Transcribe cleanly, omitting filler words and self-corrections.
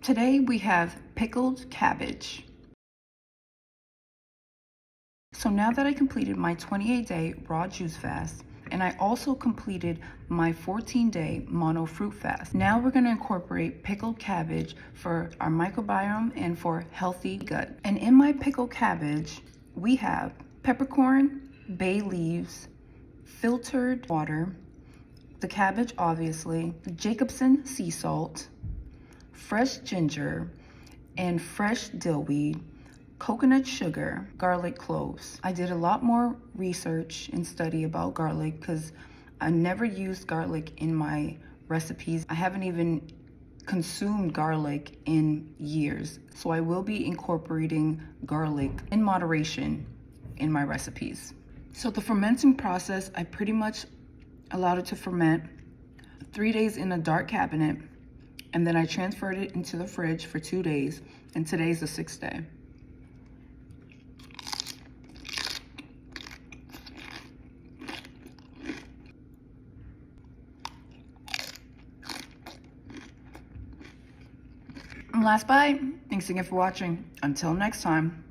Today we have pickled cabbage. So now that I completed my 28-day raw juice fast, and I also completed my 14-day mono fruit fast, now we're gonna incorporate pickled cabbage for our microbiome and for healthy gut. And in my pickled cabbage, we have peppercorn, bay leaves, filtered water, the cabbage obviously, Jacobsen sea salt, fresh ginger, and fresh dill weed, coconut sugar, garlic cloves. I did a lot more research and study about garlic because I never used garlic in my recipes. I haven't even consumed garlic in years. So I will be incorporating garlic in moderation in my recipes. So the fermenting process, I pretty much allowed it to ferment 3 days in a dark cabinet, and then I transferred it into the fridge for 2 days, and today's the 6th day. And last bite. Thanks again for watching. Until next time.